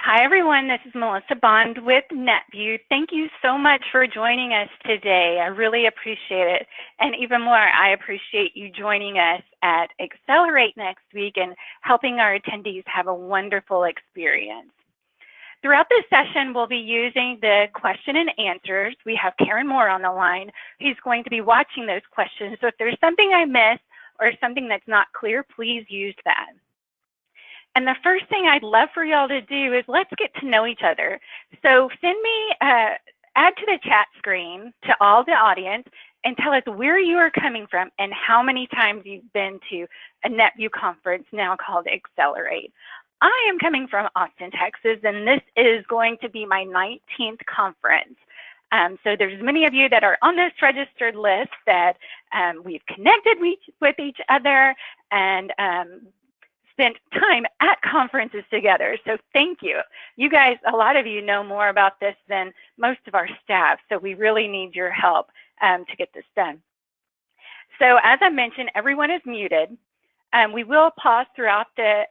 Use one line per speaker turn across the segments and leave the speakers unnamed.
Hi, everyone. This is Melissa Bond with NetVU. Thank you so much for joining us today. I really appreciate it. And even more, I appreciate you joining us at Accelerate next week and helping our attendees have a wonderful experience. Throughout this session, we'll be using the question and answers. We have Karen Moore on the line who's going to be watching those questions. So if there's something I missed or something that's not clear, please use that. And the first thing I'd love for y'all to do is let's get to know each other. So send me, add to the chat screen to all the audience and tell us where you are coming from and how many times you've been to a NetVU conference now called Accelerate. I am coming from Austin, Texas, and this is going to be my 19th conference. So there's many of you that are on this registered list that we've connected with each other and spent time at conferences together. So thank you. You guys, a lot of you know more about this than most of our staff. So we really need your help to get this done. So as I mentioned, everyone is muted. We will pause throughout the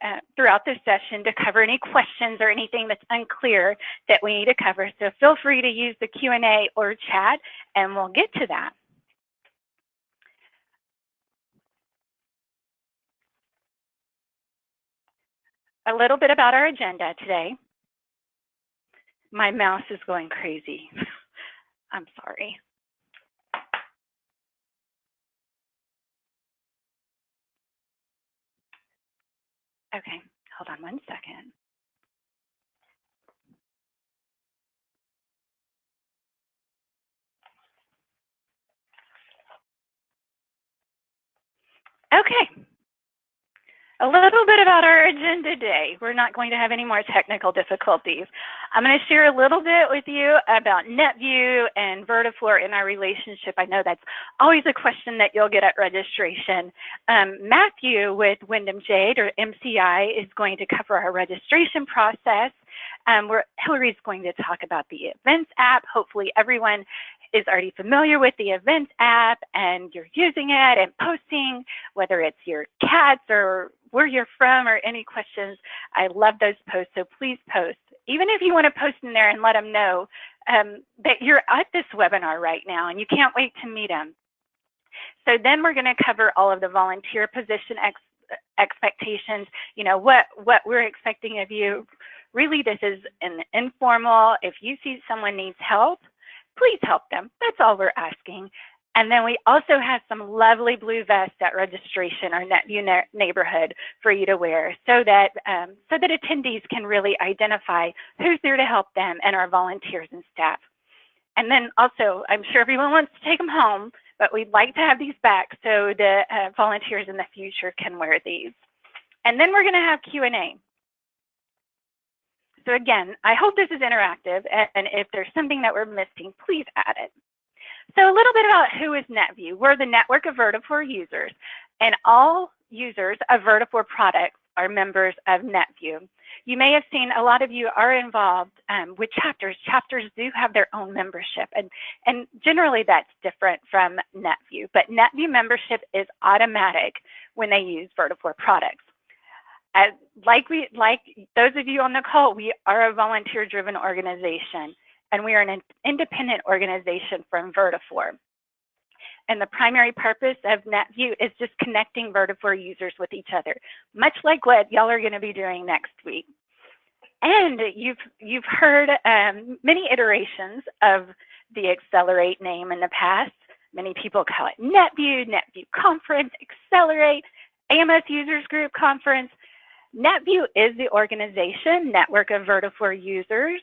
session to cover any questions or anything that's unclear that we need to cover. So feel free to use the Q&A or chat, and we'll get to that. A little bit about our agenda today. My mouse is going crazy. I'm sorry. Okay, hold on one second. Okay. A little bit about our agenda today. We're not going to have any more technical difficulties. I'm going to share a little bit with you about NetVU and Vertafore in our relationship. I know that's always a question that you'll get at registration. Matthew with Wyndham Jade, or MCI, is going to cover our registration process. Where Hillary's going to talk about the events app. Hopefully everyone is already familiar with the events app and you're using it and posting, whether it's your cats or where you're from or any questions. I love those posts, so please post. Even if you want to post in there and let them know that you're at this webinar right now and you can't wait to meet them. So then we're going to cover all of the volunteer position expectations, you know, what we're expecting of you. Really, this is an informal. If you see someone needs help, please help them. That's all we're asking. And then we also have some lovely blue vests at registration, our NetVU neighborhood, for you to wear so that attendees can really identify who's there to help them and our volunteers and staff. And then also, I'm sure everyone wants to take them home, but we'd like to have these back so the volunteers in the future can wear these. And then we're going to have Q&A. So again, I hope this is interactive, and if there's something that we're missing, please add it. So a little bit about who is NetVU. We're the network of Vertafore users, and all users of Vertafore products are members of NetVU. You may have seen a lot of you are involved with chapters. Chapters do have their own membership, and generally that's different from NetVU, but NetVU membership is automatic when they use Vertafore products. Like those of you on the call, we are a volunteer-driven organization, and we are an independent organization from Vertafore. And the primary purpose of NetVU is just connecting Vertafore users with each other, much like what y'all are going to be doing next week. And you've heard many iterations of the Accelerate name in the past. Many people call it NetVU, NetVU Conference, Accelerate, AMS Users Group Conference. NetVU is the organization, network of Vertafore users.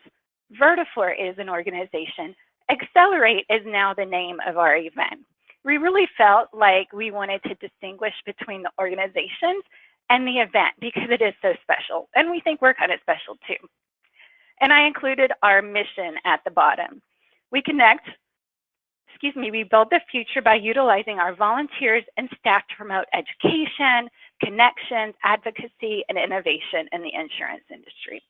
Vertafore is an organization. Accelerate is now the name of our event. We really felt like we wanted to distinguish between the organizations and the event because it is so special, and we think we're kind of special too. And I included our mission at the bottom. We build the future by utilizing our volunteers and staff to promote education, connections, advocacy, and innovation in the insurance industry.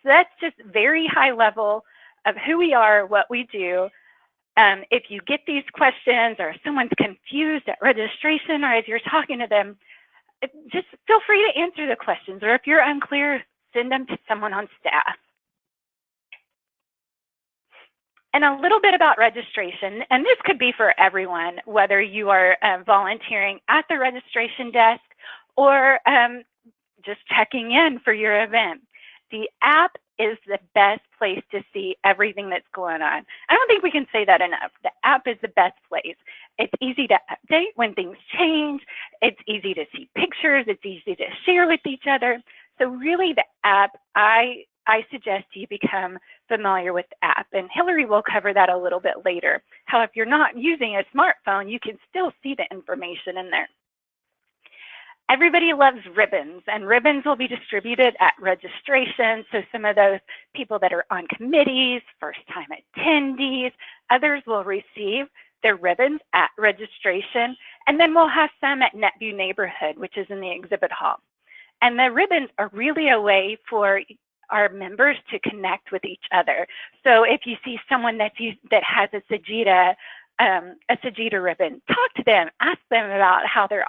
So that's just very high level of who we are, what we do. If you get these questions or someone's confused at registration or as you're talking to them, just feel free to answer the questions, or if you're unclear, send them to someone on staff. And a little bit about registration, and this could be for everyone, whether you are volunteering at the registration desk or just checking in for your event. The app is the best place to see everything that's going on. I don't think we can say that enough. The app is the best place. It's easy to update when things change. It's easy to see pictures. It's easy to share with each other. So really the app, I suggest you become familiar with the app, and Hillary will cover that a little bit later. How if you're not using a smartphone, you can still see the information in there. Everybody loves ribbons, and ribbons will be distributed at registration. So some of those people that are on committees, first-time attendees, others will receive their ribbons at registration. And then we'll have some at NetVU Neighborhood, which is in the exhibit hall. And the ribbons are really a way for our members to connect with each other. So if you see someone that has a Sajida ribbon, talk to them, ask them about how they're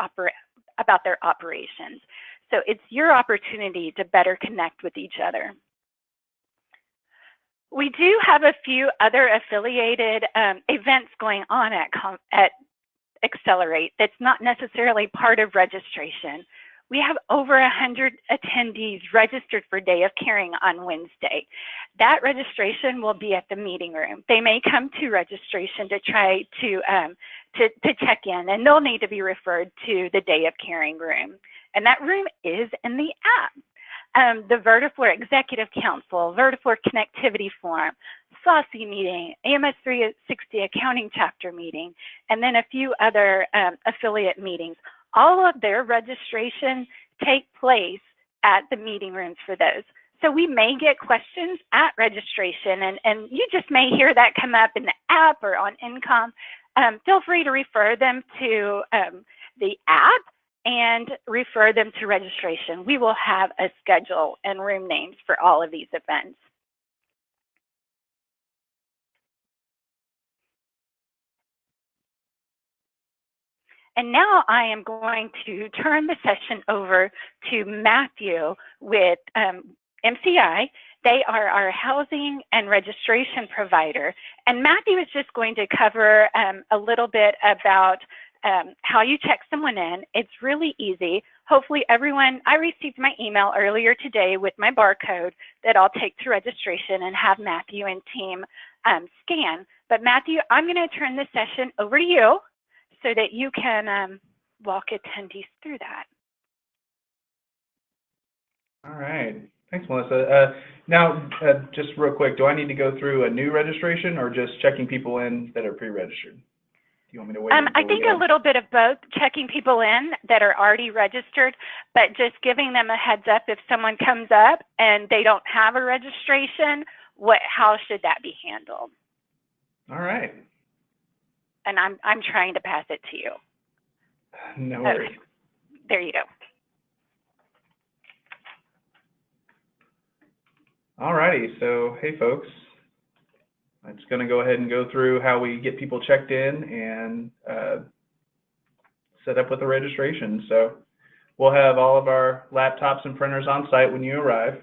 about their operations. So it's your opportunity to better connect with each other. We do have a few other affiliated events going on at Accelerate that's not necessarily part of registration. We have over 100 attendees registered for Day of Caring on Wednesday. That registration will be at the meeting room. They may come to registration to try to check in, and they'll need to be referred to the Day of Caring room. And that room is in the app. The Vertiflora Executive Council, Vertiflora Connectivity Forum, SASE meeting, AMS 360 Accounting Chapter meeting, and then a few other affiliate meetings. All of their registration take place at the meeting rooms for those. So we may get questions at registration, and you just may hear that come up in the app or on Incom. Feel free to refer them to the app and refer them to registration. We will have a schedule and room names for all of these events. And now I am going to turn the session over to Matthew with MCI. They are our housing and registration provider. And Matthew is just going to cover a little bit about how you check someone in. It's really easy. Hopefully everyone, I received my email earlier today with my barcode that I'll take to registration and have Matthew and team scan. But Matthew, I'm going to turn the session over to you so that you can walk attendees through that.
All right. Thanks, Melissa. Now, just real quick, do I need to go through a new registration or just checking people in that are pre-registered? Do you want me to wait?
I think a little bit of both, checking people in that are already registered, but just giving them a heads up if someone comes up and they don't have a registration, how should that be handled?
All right.
And I'm trying to pass it to you.
No worries.
Okay. There you go.
All righty. So, hey, folks. I'm just going to go ahead and go through how we get people checked in and set up with the registration. So, we'll have all of our laptops and printers on site when you arrive.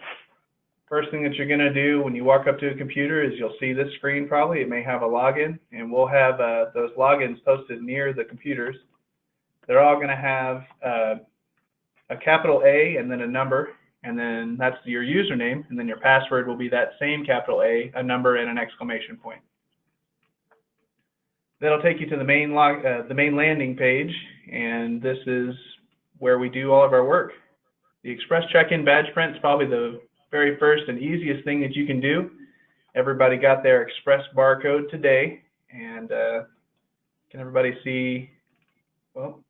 First thing that you're going to do when you walk up to a computer is you'll see this screen probably. It may have a login, and we'll have those logins posted near the computers. They're all going to have a capital A and then a number, and then that's your username, and then your password will be that same capital A, a number, and an exclamation point. That'll take you to the main landing page, and this is where we do all of our work. The Express Check-In Badge Print is probably the very first and easiest thing that you can do. Everybody got their Express barcode today, and can everybody see? Well,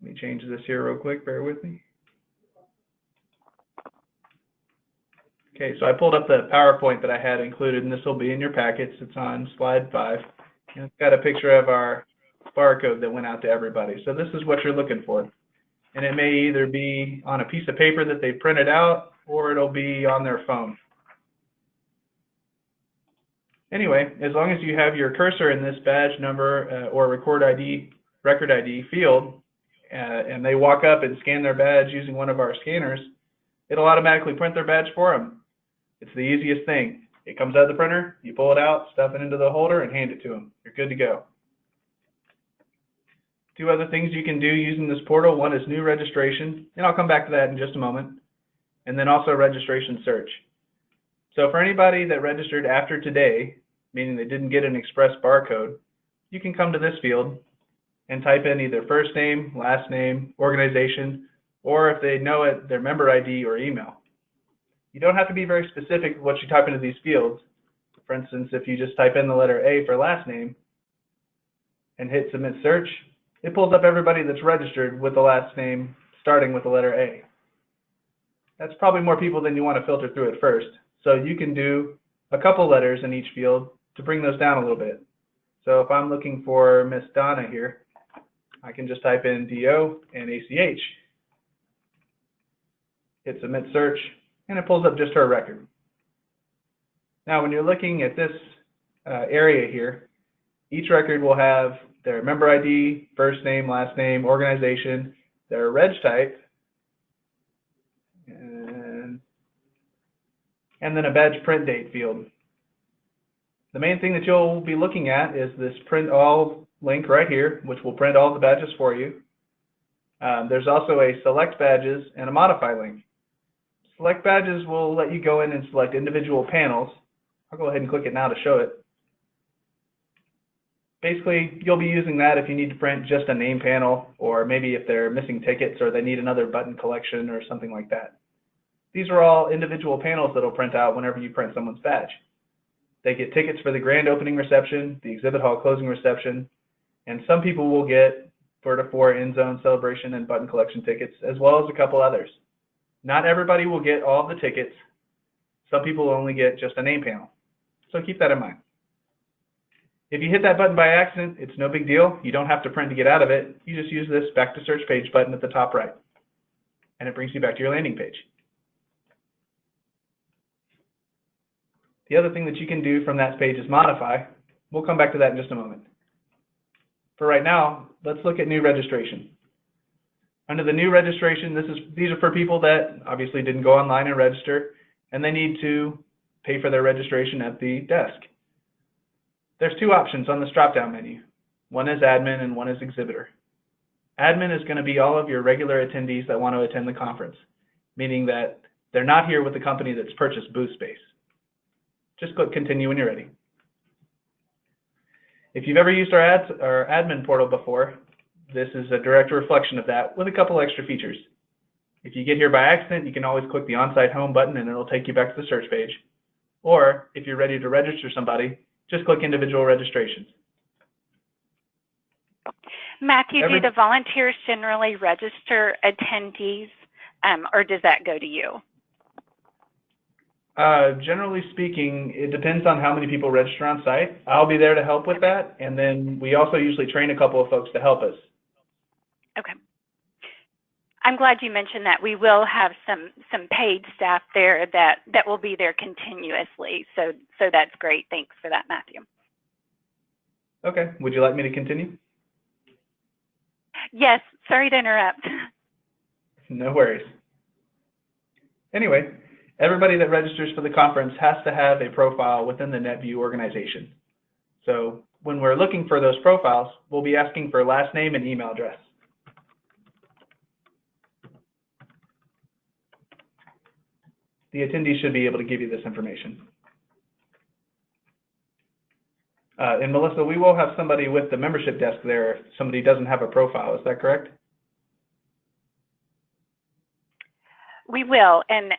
let me change this here real quick, bear with me. Okay, so I pulled up the PowerPoint that I had included, and this will be in your packets. It's on slide 5. And it's got a picture of our barcode that went out to everybody. So this is what you're looking for. And it may either be on a piece of paper that they printed out, or it'll be on their phone. Anyway, as long as you have your cursor in this badge number or record ID field, and they walk up and scan their badge using one of our scanners, it'll automatically print their badge for them. It's the easiest thing. It comes out of the printer, you pull it out, stuff it into the holder, and hand it to them. You're good to go. Two other things you can do using this portal. One is new registration, and I'll come back to that in just a moment, and then also registration search. So for anybody that registered after today, meaning they didn't get an express barcode, you can come to this field and type in either first name, last name, organization, or if they know it, their member ID or email. You don't have to be very specific with what you type into these fields. For instance, if you just type in the letter A for last name and hit submit search, it pulls up everybody that's registered with the last name starting with the letter A. That's probably more people than you want to filter through at first. So you can do a couple letters in each field to bring those down a little bit. So if I'm looking for Miss Donna here, I can just type in D-O and A-C-H. Hit submit search, and it pulls up just her record. Now when you're looking at this area here, each record will have their member ID, first name, last name, organization, their reg type, and then a badge print date field. The main thing that you'll be looking at is this print all link right here, which will print all the badges for you. There's also a select badges and a modify link. Select badges will let you go in and select individual panels. I'll go ahead and click it now to show it. Basically, you'll be using that if you need to print just a name panel, or maybe if they're missing tickets or they need another button collection or something like that. These are all individual panels that will print out whenever you print someone's badge. They get tickets for the grand opening reception, the exhibit hall closing reception, and some people will get Verta4 end zone celebration and button collection tickets, as well as a couple others. Not everybody will get all the tickets. Some people will only get just a name panel. So keep that in mind. If you hit that button by accident, it's no big deal. You don't have to print to get out of it. You just use this back to search page button at the top right, and it brings you back to your landing page. The other thing that you can do from that page is modify. We'll come back to that in just a moment. For right now, let's look at new registration. Under the new registration, these are for people that obviously didn't go online and register, and they need to pay for their registration at the desk. There's two options on this drop-down menu. One is admin and one is exhibitor. Admin is going to be all of your regular attendees that want to attend the conference, meaning that they're not here with the company that's purchased booth space. Just click continue when you're ready. If you've ever used our admin portal before, this is a direct reflection of that with a couple extra features. If you get here by accident, you can always click the on-site home button and it'll take you back to the search page. Or if you're ready to register somebody, just click individual registrations.
Matthew, do the volunteers generally register attendees, or does that go to you?
Generally speaking, it depends on how many people register on site. I'll be there to help with that, and then we also usually train a couple of folks to help us.
Okay. I'm glad you mentioned that. We will have some paid staff there that will be there continuously. So that's great. Thanks for that, Matthew.
Okay. Would you like me to continue?
Yes. Sorry to interrupt.
No worries. Anyway, everybody that registers for the conference has to have a profile within the NetVU organization. So when we're looking for those profiles, we'll be asking for last name and email address. The attendees should be able to give you this information. And Melissa, we will have somebody with the membership desk there if somebody doesn't have a profile. Is that correct?
We will, and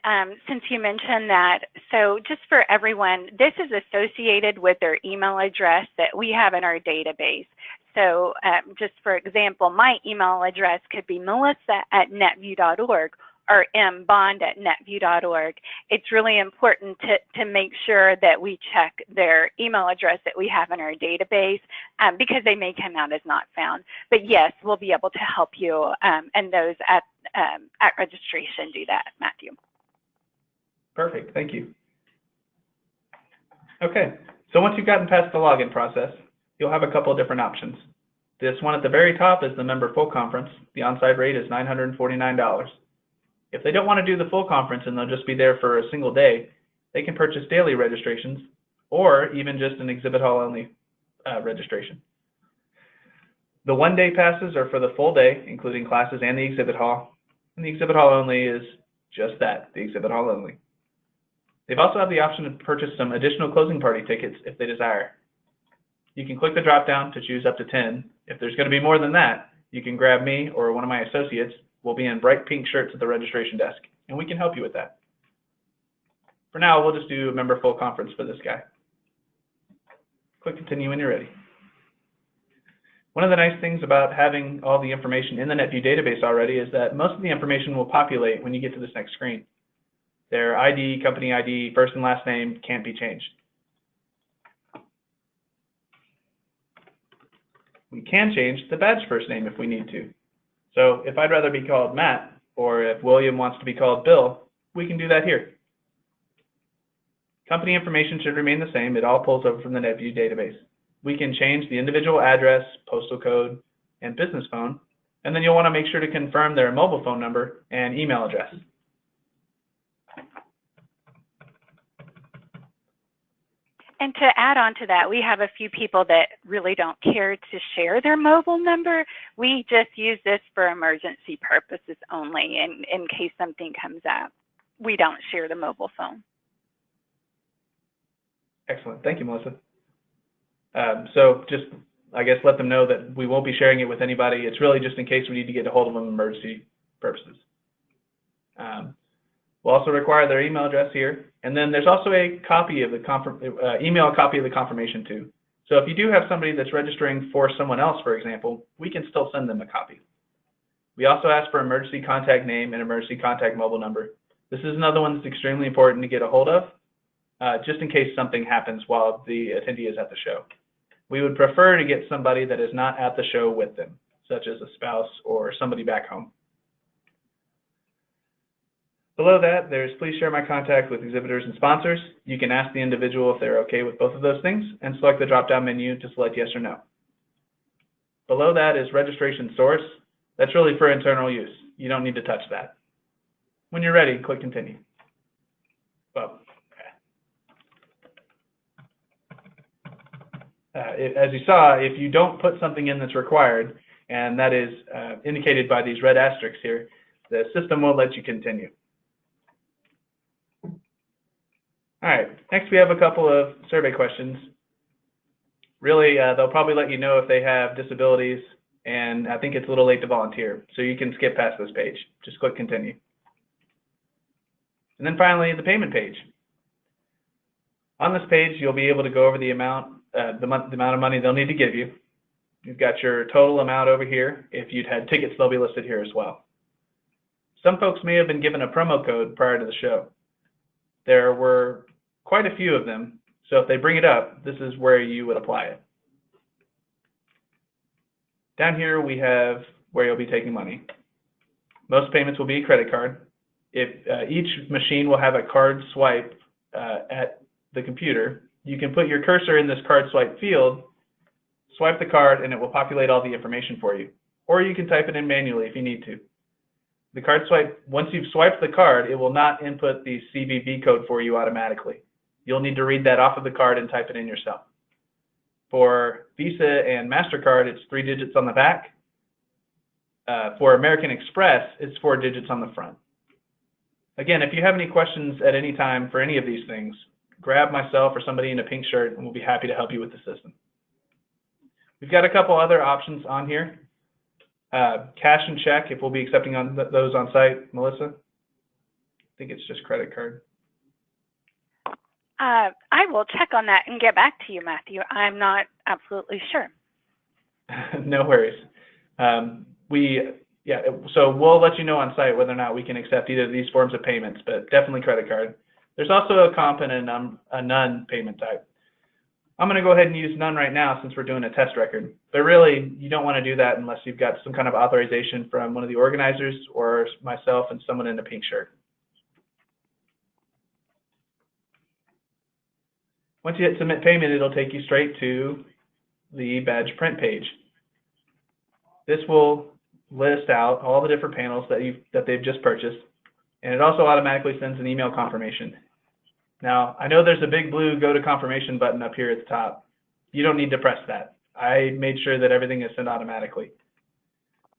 since you mentioned that, so just for everyone, this is associated with their email address that we have in our database. So just for example, my email address could be melissa@netvu.org or mbond@netvu.org. It's really important to make sure that we check their email address that we have in our database because they may come out as not found. But yes, we'll be able to help you and those at registration do that, Matthew.
Perfect, thank you. Okay, so once you've gotten past the login process, you'll have a couple of different options. This one at the very top is the member full conference. The on-site rate is $949. If they don't want to do the full conference and they'll just be there for a single day, they can purchase daily registrations or even just an exhibit hall only registration. The one-day passes are for the full day, including classes and the exhibit hall. And the exhibit hall only is just that, the exhibit hall only. They've also have the option to purchase some additional closing party tickets if they desire. You can click the drop-down to choose up to 10. If there's going to be more than that, you can grab me or one of my associates. We'll be in bright pink shirts at the registration desk, and we can help you with that. For now, we'll just do a member full conference for this guy. Click continue when you're ready. One of the nice things about having all the information in the NetVU database already is that most of the information will populate when you get to this next screen. Their ID, company ID, first and last name can't be changed. We can change the badge first name if we need to. So if I'd rather be called Matt, or if William wants to be called Bill, we can do that here. Company information should remain the same. It all pulls over from the NetVU database. We can change the individual address, postal code, and business phone, and then you'll want to make sure to confirm their mobile phone number and email address.
And to add on to that, we have a few people that really don't care to share their mobile number. We just use this for emergency purposes only, in case something comes up. We don't share the mobile phone.
Excellent. Thank you, Melissa. So just, I guess, let them know that we won't be sharing it with anybody. It's really just in case we need to get a hold of them for emergency purposes. We'll also require their email address here. And then there's also a copy of the email copy of the confirmation too. So if you do have somebody that's registering for someone else, for example, we can still send them a copy. We also ask for emergency contact name and emergency contact mobile number. This is another one that's extremely important to get a hold of, just in case something happens while the attendee is at the show. We would prefer to get somebody that is not at the show with them, such as a spouse or somebody back home. Below that, there's please share my contact with exhibitors and sponsors. You can ask the individual if they're okay with both of those things and select the drop-down menu to select yes or no. Below that is registration source. That's really for internal use. You don't need to touch that. When you're ready, click continue. Well, as you saw, if you don't put something in that's required, and that is indicated by these red asterisks here, the system won't let you continue. All right, next we have a couple of survey questions. Really, they'll probably let you know if they have disabilities, and I think it's a little late to volunteer, so you can skip past this page. Just click continue. And then finally, the payment page. On this page, you'll be able to go over the amount of money they'll need to give you. You've got your total amount over here. If you'd had tickets, they'll be listed here as well. Some folks may have been given a promo code prior to the show. There were quite a few of them, so if they bring it up, this is where you would apply it. Down here, we have where you'll be taking money. Most payments will be a credit card. If each machine will have a card swipe at the computer, you can put your cursor in this card swipe field, swipe the card, and it will populate all the information for you. Or you can type it in manually if you need to. The card swipe, once you've swiped the card, it will not input the CVV code for you automatically. You'll need to read that off of the card and type it in yourself. For Visa and MasterCard, it's 3 digits on the back. For American Express, it's 4 digits on the front. Again, if you have any questions at any time for any of these things, grab myself or somebody in a pink shirt and we'll be happy to help you with the system. We've got a couple other options on here. Cash and check, if we'll be accepting those on site. Melissa? I think it's just credit card.
I will check on that and get back to you, Matthew. I'm not absolutely sure.
No worries. So we'll let you know on site whether or not we can accept either of these forms of payments, but definitely credit card. There's also a comp and a none payment type. I'm going to go ahead and use none right now since we're doing a test record. But really, you don't want to do that unless you've got some kind of authorization from one of the organizers or myself and someone in a pink shirt. Once you hit submit payment, it'll take you straight to the badge print page. This will list out all the different panels that they've just purchased, and it also automatically sends an email confirmation. Now, I know there's a big blue Go to Confirmation button up here at the top. You don't need to press that. I made sure that everything is sent automatically.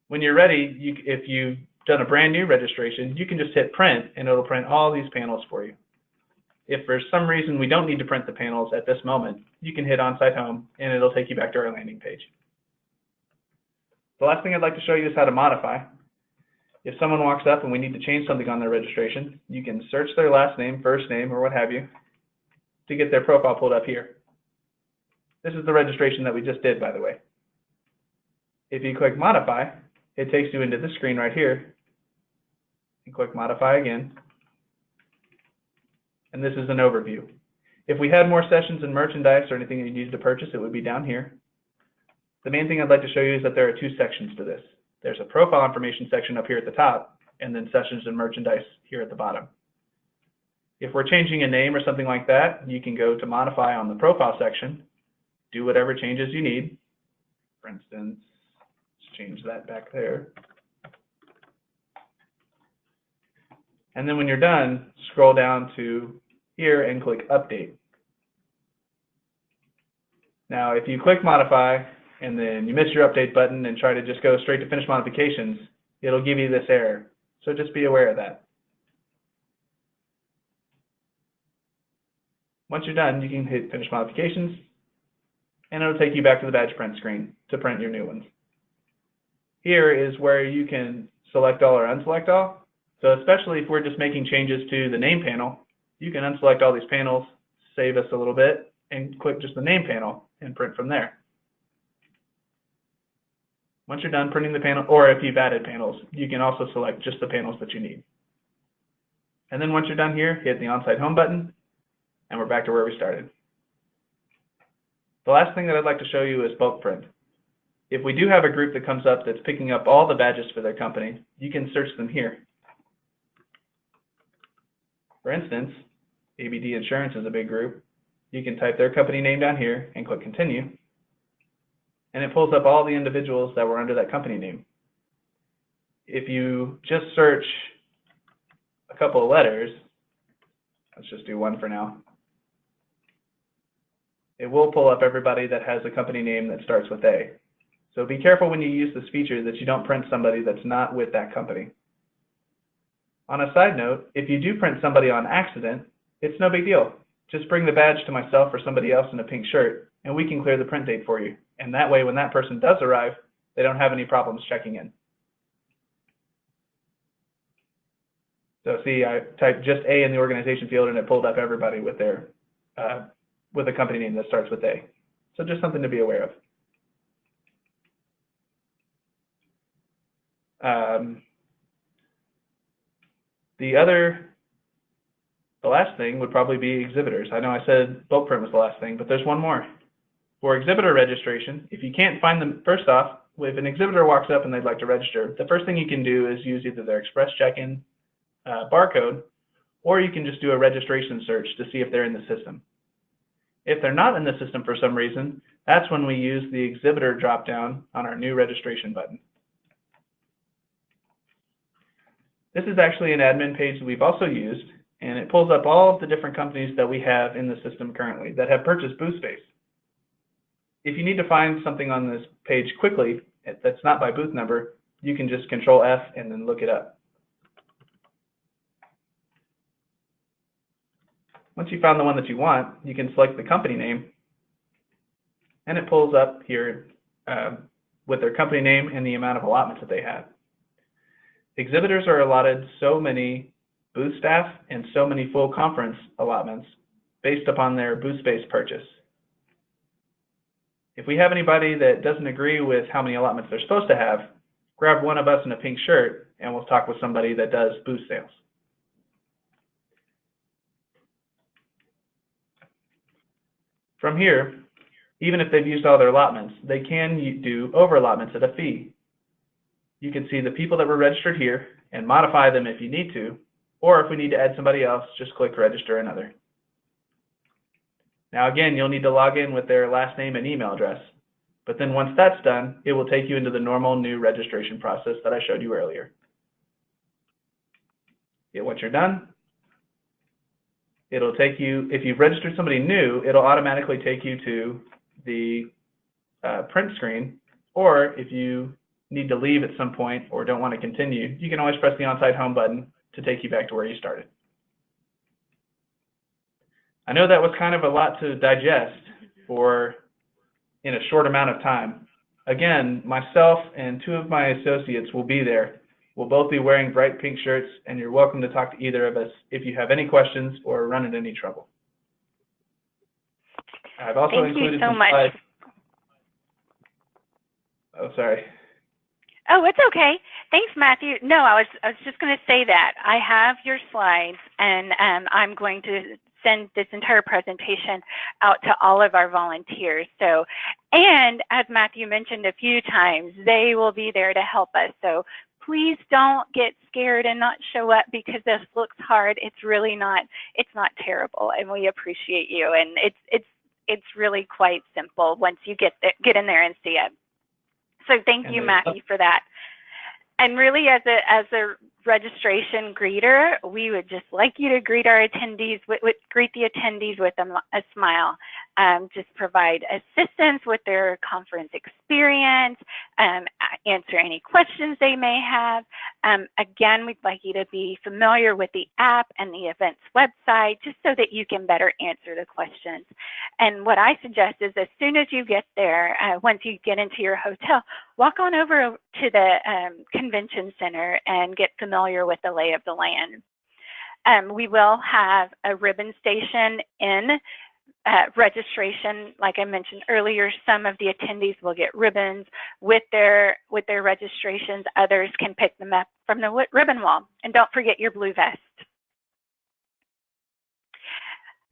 When you're ready, if you've done a brand new registration, you can just hit print and it'll print all these panels for you. If for some reason we don't need to print the panels at this moment, you can hit On-Site Home and it'll take you back to our landing page. The last thing I'd like to show you is how to modify. If someone walks up and we need to change something on their registration, you can search their last name, first name, or what have you to get their profile pulled up here. This is the registration that we just did, by the way. If you click Modify, it takes you into this screen right here. And click Modify again. And this is an overview. If we had more sessions and merchandise or anything you needed to purchase, it would be down here. The main thing I'd like to show you is that there are two sections to this. There's a profile information section up here at the top, and then sessions and merchandise here at the bottom. If we're changing a name or something like that, you can go to Modify on the profile section, do whatever changes you need. For instance, let's change that back there. And then when you're done, scroll down to here and click Update. Now, if you click Modify and then you miss your Update button and try to just go straight to Finish Modifications, it'll give you this error. So just be aware of that. Once you're done, you can hit Finish Modifications, and it'll take you back to the badge print screen to print your new ones. Here is where you can select all or unselect all. So especially if we're just making changes to the name panel, you can unselect all these panels, save us a little bit, and click just the name panel and print from there. Once you're done printing the panel, or if you've added panels, you can also select just the panels that you need. And then once you're done here, hit the On-Site Home button, and we're back to where we started. The last thing that I'd like to show you is bulk print. If we do have a group that comes up that's picking up all the badges for their company, you can search them here. For instance, ABD Insurance is a big group. You can type their company name down here and click Continue, and it pulls up all the individuals that were under that company name. If you just search a couple of letters, let's just do one for now, it will pull up everybody that has a company name that starts with A. So be careful when you use this feature that you don't print somebody that's not with that company. On a side note, if you do print somebody on accident, it's no big deal. Just bring the badge to myself or somebody else in a pink shirt, and we can clear the print date for you. And that way, when that person does arrive, they don't have any problems checking in. So see, I typed just A in the organization field, and it pulled up everybody with their with a company name that starts with A. So just something to be aware of. The last thing would probably be exhibitors. I know I said bulk print was the last thing, but there's one more. For exhibitor registration, if you can't find them, first off, if an exhibitor walks up and they'd like to register, the first thing you can do is use either their express check-in barcode, or you can just do a registration search to see if they're in the system. If they're not in the system for some reason, that's when we use the exhibitor drop-down on our new registration button. This is actually an admin page that we've also used, and it pulls up all of the different companies that we have in the system currently that have purchased booth space. If you need to find something on this page quickly that's not by booth number, you can just Control F and then look it up. Once you found the one that you want, you can select the company name, and it pulls up here with their company name and the amount of allotments that they have. Exhibitors are allotted so many booth staff and so many full conference allotments based upon their booth space purchase. If we have anybody that doesn't agree with how many allotments they're supposed to have, grab one of us in a pink shirt and we'll talk with somebody that does booth sales. From here, even if they've used all their allotments, they can do over allotments at a fee. You can see the people that were registered here and modify them if you need to, or if we need to add somebody else, just click Register Another. Now again, you'll need to log in with their last name and email address, but then once that's done, it will take you into the normal new registration process that I showed you earlier. Once you're done, It'll take you, if you've registered somebody new, it'll automatically take you to the print screen, or if you need to leave at some point or don't want to continue, you can always press the on-site home button to take you back to where you started. I know that was kind of a lot to digest in a short amount of time. Again, myself and 2 of my associates will be there. We'll both be wearing bright pink shirts, and you're welcome to talk to either of us if you have any questions or run into any trouble. I've also included some slides. Oh, sorry.
Oh, it's okay. Thanks, Matthew. No, I was just going to say that. I have your slides, and I'm going to send this entire presentation out to all of our volunteers. So, and as Matthew mentioned a few times, they will be there to help us. So please don't get scared and not show up because this looks hard. It's really not. It's not terrible, and we appreciate you. And it's really quite simple once you get in there and see it. So thank you, Matthew, for that. And really, as a registration greeter, we would just like you to greet our attendees, greet the attendees with a smile. Just provide assistance with their conference experience, answer any questions they may have. Again, we'd like you to be familiar with the app and the events website, just so that you can better answer the questions. And what I suggest is as soon as you get there, once you get into your hotel, walk on over to the convention center and get familiar with the lay of the land. We will have a ribbon station in registration. Like I mentioned earlier, some of the attendees will get ribbons with their registrations. Others can pick them up from the ribbon wall. And don't forget your blue vest.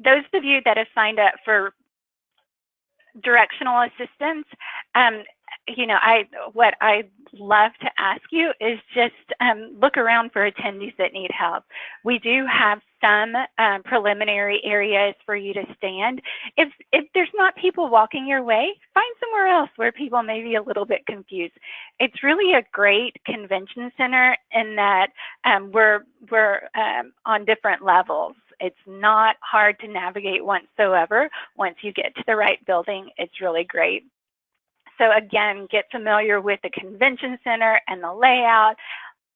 Those of you that have signed up for directional assistance, you know, what I love to ask you is just look around for attendees that need help. We do have some preliminary areas for you to stand. If there's not people walking your way, find somewhere else where people may be a little bit confused. It's really a great convention center in that we're on different levels. It's not hard to navigate whatsoever. Once you get to the right building, it's really great. So again, get familiar with the convention center and the layout.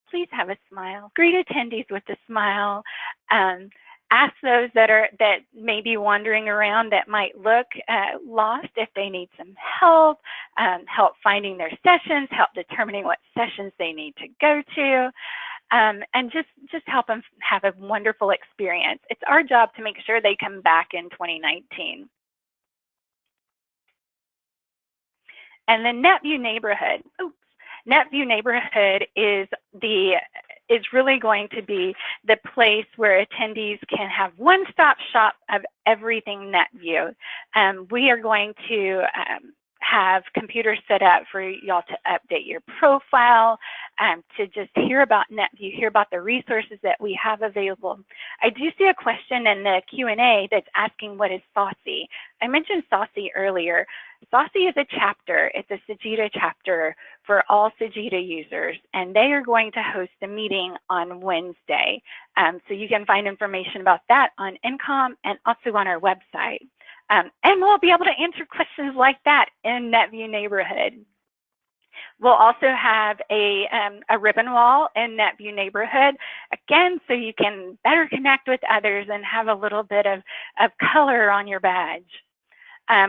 Please have a smile. Greet attendees with a smile. Ask those that may be wandering around that might look lost if they need some help, help finding their sessions, help determining what sessions they need to go to. And just help them have a wonderful experience. It's our job to make sure they come back in 2019. And the NetVU neighborhood. Oops. NetVU neighborhood is really going to be the place where attendees can have one-stop shop of everything NetVU. We are going to have computers set up for y'all to update your profile, to just hear about NetVU, hear about the resources that we have available. I do see a question in the Q&A that's asking, what is SAUCY? I mentioned SAUCY earlier. SAUCY is a chapter. It's a Sajida chapter for all Sajida users, and they are going to host a meeting on Wednesday. So you can find information about that on INCOM and also on our website. And we'll be able to answer questions like that in NetVU neighborhood. We'll also have a ribbon wall in NetVU neighborhood, again, so you can better connect with others and have a little bit of color on your badge.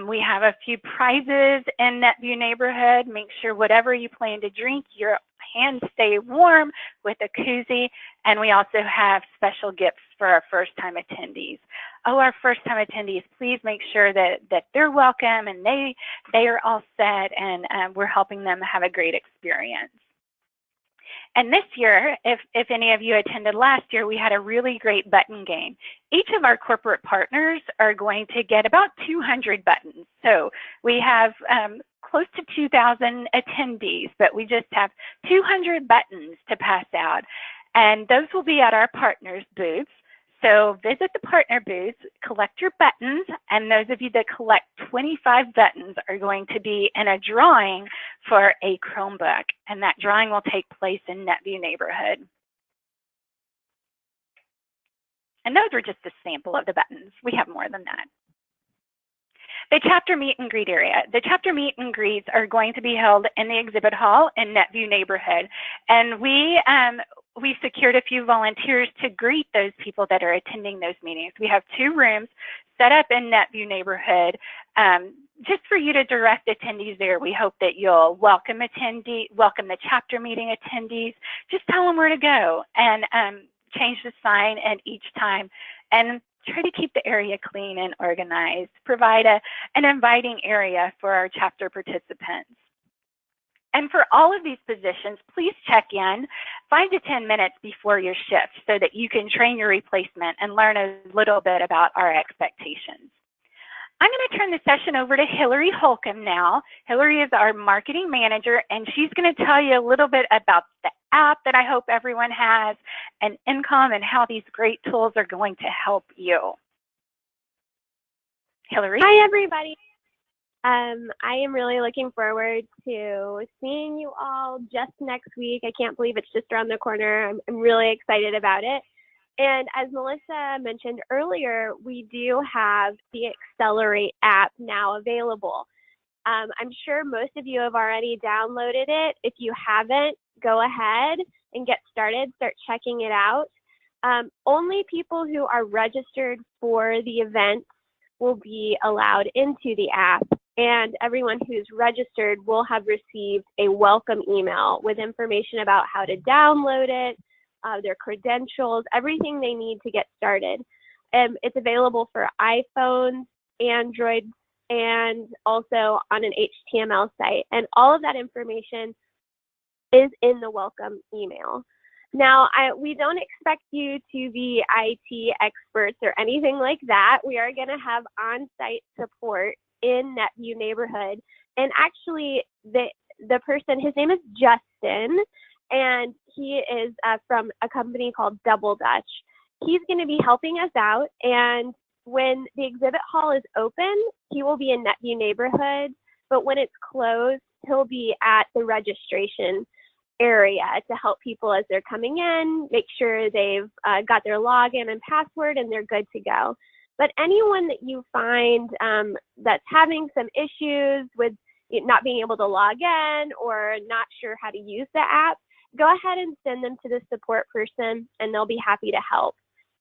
We have a few prizes in NetVU neighborhood. Make sure whatever you plan to drink, your hands stay warm with a koozie. And we also have special gifts for our first-time attendees. Oh, our first-time attendees, please make sure that they're welcome and they are all set, and we're helping them have a great experience. And this year, if any of you attended last year, we had a really great button game. Each of our corporate partners are going to get about 200 buttons. So we have close to 2,000 attendees, but we just have 200 buttons to pass out. And those will be at our partners' booths. So visit the partner booths, collect your buttons, and those of you that collect 25 buttons are going to be in a drawing for a Chromebook, and that drawing will take place in NetVU neighborhood. And those are just a sample of the buttons. We have more than that. The chapter meet and greet area. The chapter meet and greets are going to be held in the exhibit hall in NetVU neighborhood. And we secured a few volunteers to greet those people that are attending those meetings. We have 2 rooms set up in NetVU neighborhood just for you to direct attendees there. We hope that you'll welcome the chapter meeting attendees. Just tell them where to go and change the sign at each time, and try to keep the area clean and organized. Provide an inviting area for our chapter participants. And for all of these positions, please check in 5 to 10 minutes before your shift so that you can train your replacement and learn a little bit about our expectations. I'm going to turn the session over to Hillary Holcomb now. Hillary is our marketing manager, and she's going to tell you a little bit about the app that I hope everyone has, and INCOM, and how these great tools are going to help you. Hillary?
Hi, everybody. I am really looking forward to seeing you all just next week. I can't believe it's just around the corner. I'm really excited about it. And as Melissa mentioned earlier, we do have the Accelerate app now available. I'm sure most of you have already downloaded it. If you haven't, go ahead and get started, start checking it out. Only people who are registered for the event will be allowed into the app, and everyone who's registered will have received a welcome email with information about how to download it, their credentials, everything they need to get started. It's available for iPhones, Android, and also on an HTML site. And all of that information is in the welcome email. Now, we don't expect you to be IT experts or anything like that. We are going to have on-site support in NetVU neighborhood. And actually, the person, his name is Justin, and he is from a company called Double Dutch. He's going to be helping us out, and when the exhibit hall is open, he will be in NetVU neighborhood, but when it's closed, he'll be at the registration area to help people as they're coming in, make sure they've got their login and password and they're good to go. But anyone that you find that's having some issues with not being able to log in or not sure how to use the app, go ahead and send them to the support person and they'll be happy to help.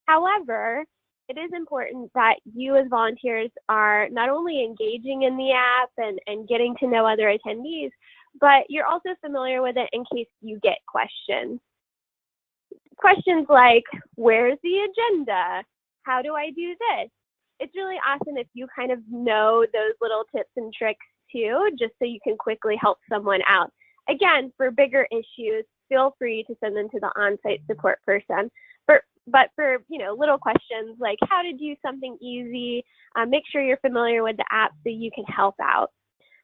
However, it is important that you as volunteers are not only engaging in the app and getting to know other attendees, but you're also familiar with it in case you get questions. Questions like, where's the agenda? How do I do this? It's really awesome if you kind of know those little tips and tricks too, just so you can quickly help someone out. Again, for bigger issues, feel free to send them to the on-site support person. But for little questions like how to do something easy, make sure you're familiar with the app so you can help out.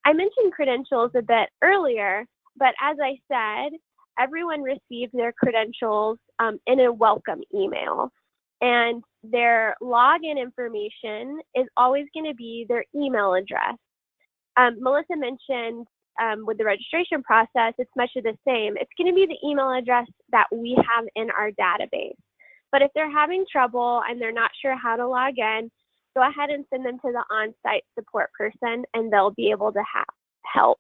I mentioned credentials a bit earlier, but as I said, everyone received their credentials in a welcome email. And their login information is always going to be their email address. Melissa mentioned with the registration process, it's much of the same. It's going to be the email address that we have in our database. But if they're having trouble and they're not sure how to log in, go ahead and send them to the on-site support person and they'll be able to help.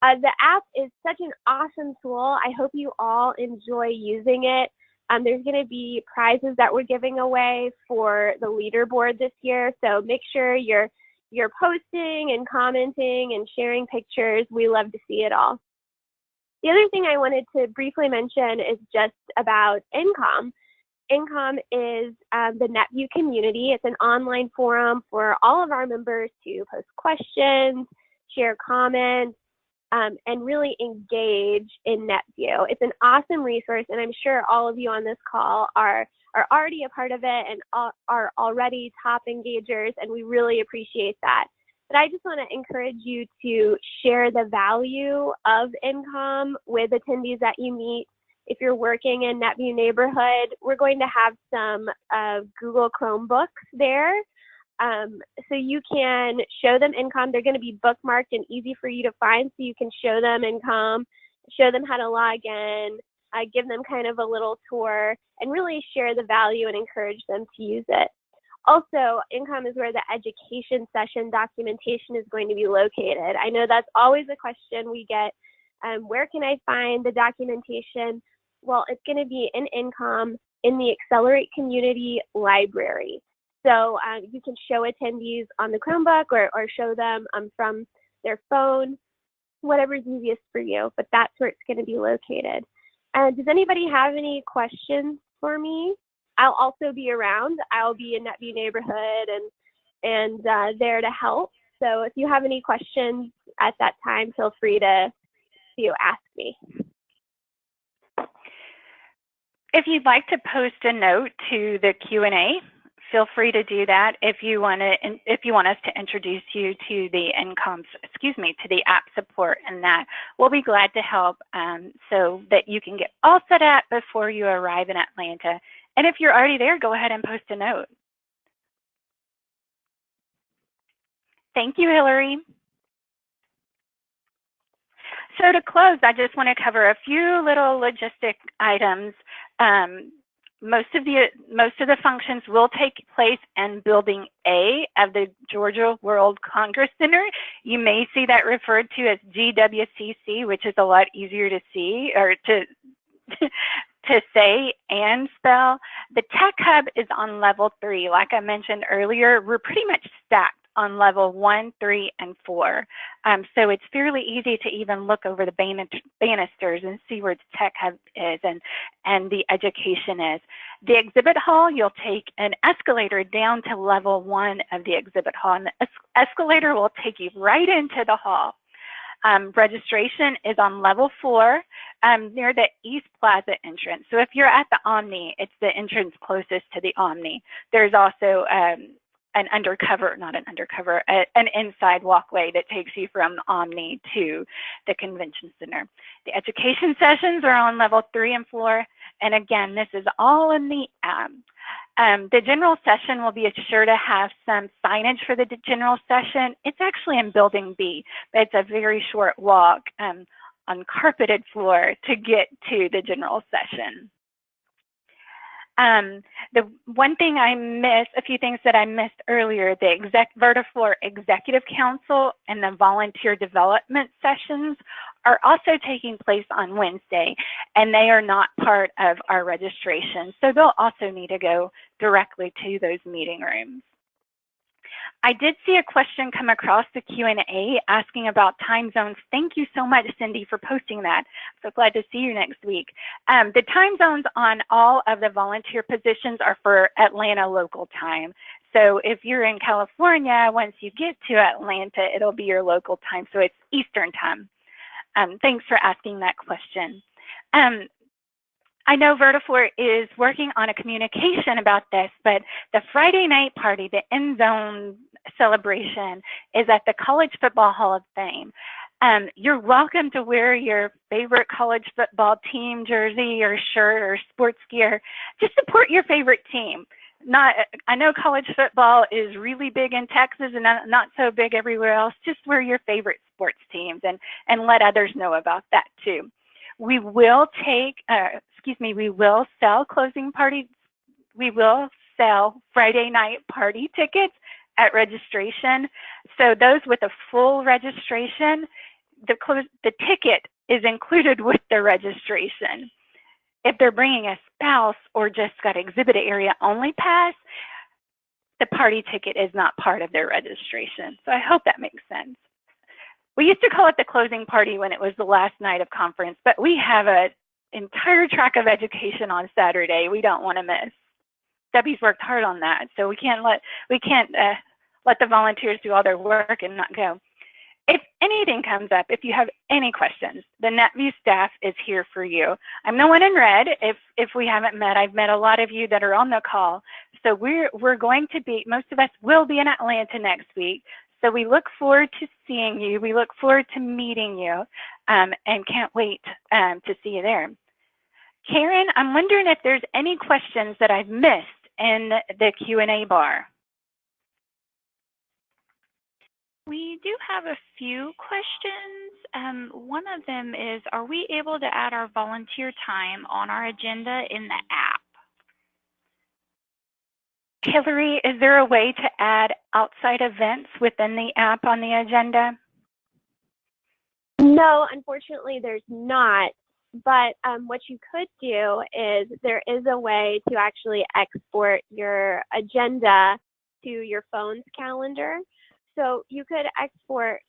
The app is such an awesome tool. I hope you all enjoy using it. There's going to be prizes that we're giving away for the leaderboard this year, so make sure you're posting and commenting and sharing pictures. We love to see it all. The other thing I wanted to briefly mention is just about INCOM. INCOM is the NetVU community. It's an online forum for all of our members to post questions, share comments, and really engage in NetVU. It's an awesome resource, and I'm sure all of you on this call are already a part of it and are already top engagers, and we really appreciate that. But I just want to encourage you to share the value of INCOM with attendees that you meet. If you're working in NetVU neighborhood, we're going to have some Google Chromebooks there. So you can show them INCOM. They're going to be bookmarked and easy for you to find, so you can show them INCOM, show them how to log in, give them kind of a little tour, and really share the value and encourage them to use it. Also, income is where the education session documentation is going to be located. I know that's always a question we get. Where can I find the documentation? Well, it's going to be in income in the Accelerate Community Library. So you can show attendees on the Chromebook or show them from their phone, whatever's easiest for you, but that's where it's going to be located. Does anybody have any questions for me? I'll also be around. I'll be in NetVU neighborhood and there to help. So if you have any questions at that time, feel free to ask me.
If you'd like to post a note to the Q&A, feel free to do that. If you want us to introduce you to the to the app support, and that we'll be glad to help so that you can get all set up before you arrive in Atlanta. And if you're already there, go ahead and post a note. Thank you, Hillary. So to close, I just want to cover a few little logistic items. Most of the functions will take place in Building A of the Georgia World Congress Center. You may see that referred to as GWCC, which is a lot easier to see or to say and spell. The Tech Hub is on level 3. Like I mentioned earlier, we're pretty much stacked on level 1, 3, and 4. So it's fairly easy to even look over the banisters and see where the Tech Hub is and the education is. The exhibit hall, you'll take an escalator down to level 1 of the exhibit hall, and the escalator will take you right into the hall. Registration is on level 4 near the East Plaza entrance. So if you're at the Omni, it's the entrance closest to the Omni. There's also an inside walkway that takes you from the Omni to the Convention Center. The education sessions are on level 3 and 4. And again, this is all in the app. The general session will be sure to have some signage for the general session. It's actually in Building B, but it's a very short walk on carpeted floor to get to the general session. The one thing a few things that I missed earlier, the Vertifloor Executive Council and the Volunteer Development Sessions are also taking place on Wednesday, and they are not part of our registration. So they'll also need to go directly to those meeting rooms. I did see a question come across the Q&A asking about time zones. Thank you so much, Cindy, for posting that. So glad to see you next week. The time zones on all of the volunteer positions are for Atlanta local time. So if you're in California, once you get to Atlanta, it'll be your local time. So it's Eastern time. Thanks for asking that question. I know Vertifloor is working on a communication about this, but the Friday night party, the end zone celebration, is at the College Football Hall of Fame. You're welcome to wear your favorite college football team jersey or shirt or sports gear. Just support your favorite team. I know college football is really big in Texas and not so big everywhere else. Just wear your favorite sports teams and let others know about that too. We will sell Friday night party tickets at registration. So those with a full registration, the ticket is included with the registration. If they're bringing a spouse or just got exhibit area only pass, the party ticket is not part of their registration. So I hope that makes sense. We used to call it the closing party when it was the last night of conference, but we have an entire track of education on Saturday we don't want to miss. Debbie's worked hard on that, so we can't let the volunteers do all their work and not go. If anything comes up, if you have any questions, the NetVU staff is here for you. I'm the one in red. If we haven't met, I've met a lot of you that are on the call. So we're going to be, most of us will be in Atlanta next week. So we look forward to seeing you. We look forward to meeting you and can't wait to see you there. Karen, I'm wondering if there's any questions that I've missed in the Q&A bar. We do have a few questions. one of them is, are we able to add our volunteer time on our agenda in the app? Hillary, is there a way to add outside events within the app on the agenda?
No, unfortunately, there's not. But what you could do is there is a way to actually export your agenda to your phone's calendar. So you could export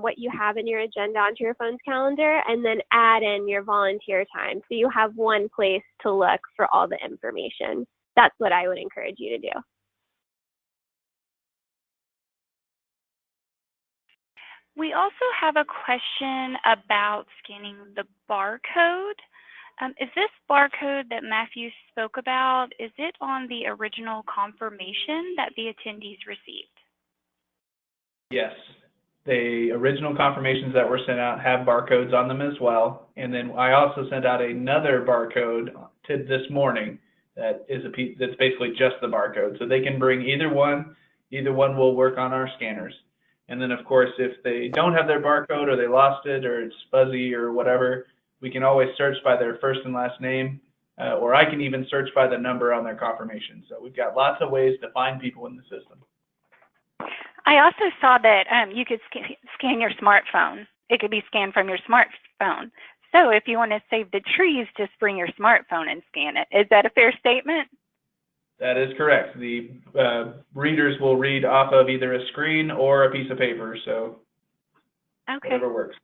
what you have in your agenda onto your phone's calendar and then add in your volunteer time. So you have one place to look for all the information. That's what I would encourage you to do.
We also have a question about scanning the barcode. Is this barcode that Matthew spoke about, is it on the original confirmation that the attendees received?
Yes. The original confirmations that were sent out have barcodes on them as well. And then I also sent out another barcode to this morning that is that's basically just the barcode. So they can bring either one. Either one will work on our scanners. And then, of course, if they don't have their barcode or they lost it or it's fuzzy or whatever, we can always search by their first and last name, or I can even search by the number on their confirmation. So we've got lots of ways to find people in the system.
I also saw that you could scan your smartphone. It could be scanned from your smartphone. So if you want to save the trees, just bring your smartphone and scan it. Is that a fair statement?
That is correct. The readers will read off of either a screen or a piece of paper, so
okay.
Whatever works.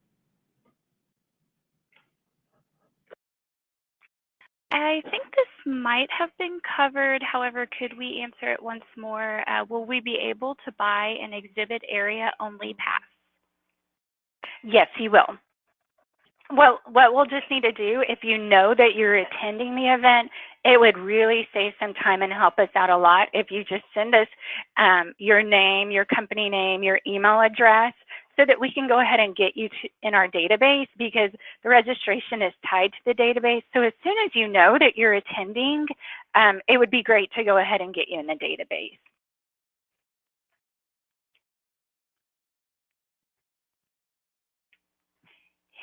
I think this might have been covered. However, could we answer it once more? Will we be able to buy an exhibit area only pass? Yes, you will. Well, what we'll just need to do, if you know that you're attending the event, it would really save some time and help us out a lot if you just send us your name, your company name, your email address, so that we can go ahead and get you in our database, because the registration is tied to the database. So as soon as you know that you're attending, it would be great to go ahead and get you in the database.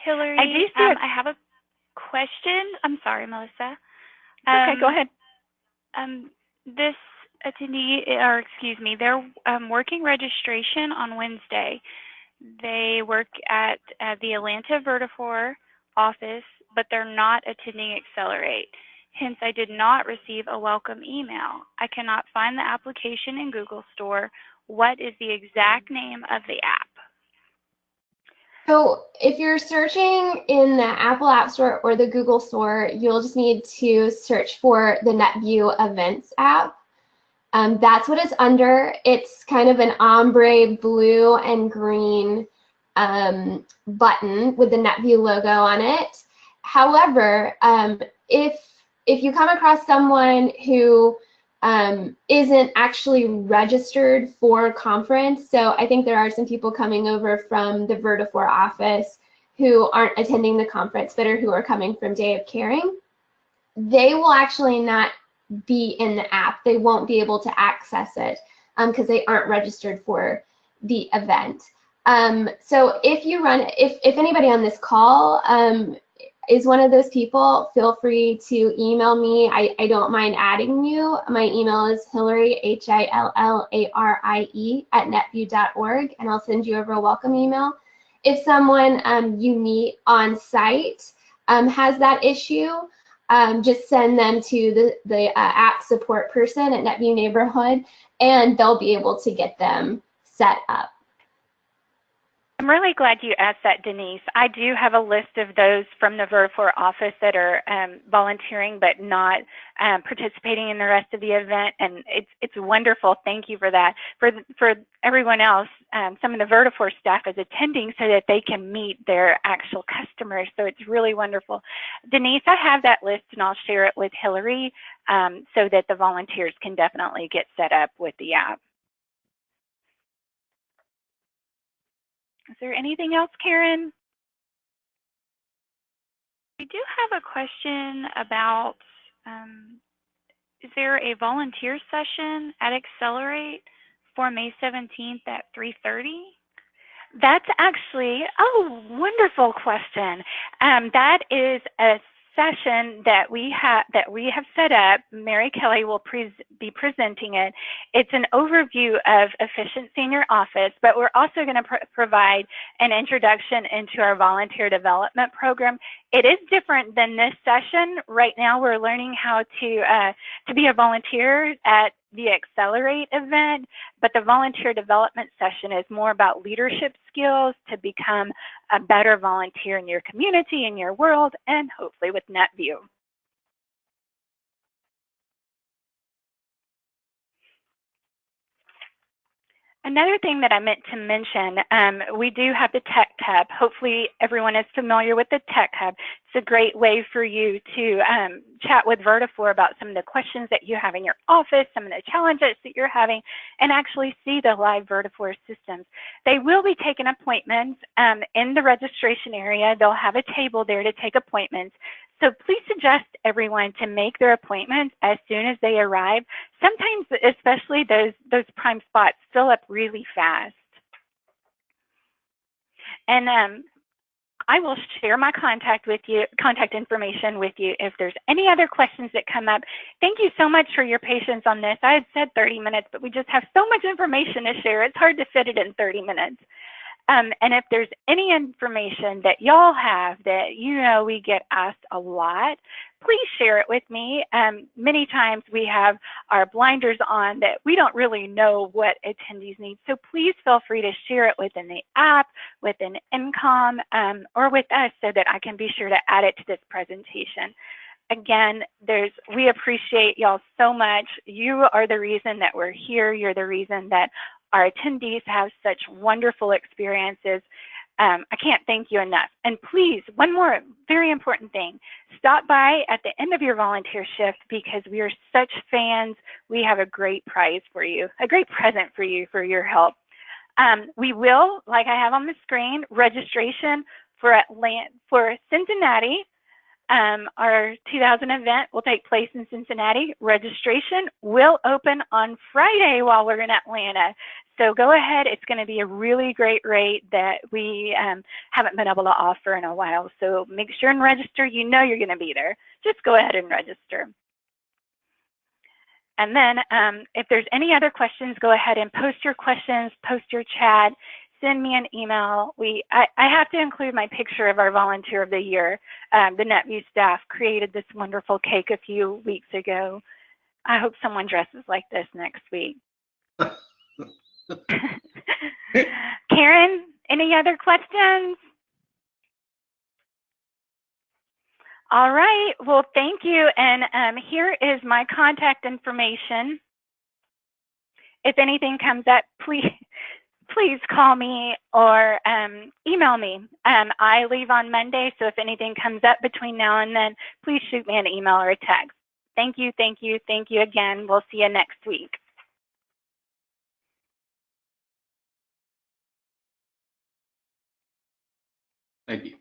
Hillary, I have a question. I'm sorry, Melissa.
Okay, go ahead.
This attendee, or excuse me, they're working registration on Wednesday. They work at the Atlanta Vertifor office, but they're not attending Accelerate. Hence, I did not receive a welcome email. I cannot find the application in Google Store. What is the exact name of the app?
So if you're searching in the Apple App Store or the Google Store, you'll just need to search for the NetVU Events app. That's what it's under. It's kind of an ombre blue and green button with the NetVU logo on it. However, if you come across someone who isn't actually registered for conference, so I think there are some people coming over from the Vertifor office who aren't attending the conference but who are coming from Day of Caring, they will actually not be in the app. They won't be able to access it because they aren't registered for the event. So if anybody on this call is one of those people, feel free to email me. I don't mind adding you. My email is Hillary, HILLARIE @netvu.org, and I'll send you over a welcome email. If someone you meet on site has that issue, just send them to the app support person at NetVU Neighborhood, and they'll be able to get them set up.
I'm really glad you asked that, Denise. I do have a list of those from the Vertifor office that are volunteering but not participating in the rest of the event, and it's wonderful. Thank you for that. For everyone else, some of the Vertifor staff is attending so that they can meet their actual customers, so it's really wonderful. Denise, I have that list, and I'll share it with Hillary so that the volunteers can definitely get set up with the app. Is there anything else, Karen? We do have a question about, is there a volunteer session at Accelerate for May 17th at 3:30? That's actually, oh, wonderful question. That is a session that we have set up. Mary Kelly will be presenting it. It's an overview of efficiency in your office, but we're also going to provide an introduction into our volunteer development program. It is different than this session. Right now, we're learning how to be a volunteer at the Accelerate event, but the volunteer development session is more about leadership skills to become a better volunteer in your community, in your world, and hopefully with NetVU. Another thing that I meant to mention, we do have the Tech Hub. Hopefully everyone is familiar with the Tech Hub. It's a great way for you to chat with Vertafore about some of the questions that you have in your office, some of the challenges that you're having, and actually see the live Vertafore systems. They will be taking appointments in the registration area. They'll have a table there to take appointments. So please suggest everyone to make their appointments as soon as they arrive. Sometimes, especially those prime spots, fill up really fast. And I will share my contact information with you if there's any other questions that come up. Thank you so much for your patience on this. I had said 30 minutes, but we just have so much information to share. It's hard to fit it in 30 minutes. And if there's any information that y'all have that you know we get asked a lot, please share it with me. Many times we have our blinders on that we don't really know what attendees need. So please feel free to share it within the app, within INCOM, or with us so that I can be sure to add it to this presentation. Again, we appreciate y'all so much. You are the reason that we're here. You're the reason that our attendees have such wonderful experiences. I can't thank you enough. And please, one more very important thing, stop by at the end of your volunteer shift because we are such fans. We have a great prize for you, a great present for you for your help. We will, like I have on the screen, registration for Cincinnati. Our 2000 event will take place in Cincinnati. Registration will open on Friday while we're in Atlanta. So go ahead. It's going to be a really great rate that we haven't been able to offer in a while. So make sure and register. You know you're going to be there. Just go ahead and register. And then if there's any other questions, go ahead and post your questions, post your chat. Send me an email. I have to include my picture of our Volunteer of the Year. The NetVU staff created this wonderful cake a few weeks ago. I hope someone dresses like this next week. Karen, any other questions? All right, well, thank you. And here is my contact information. If anything comes up, please call me or email me. I leave on Monday, so if anything comes up between now and then, please shoot me an email or a text. Thank you, thank you, thank you again. We'll see you next week.
Thank you.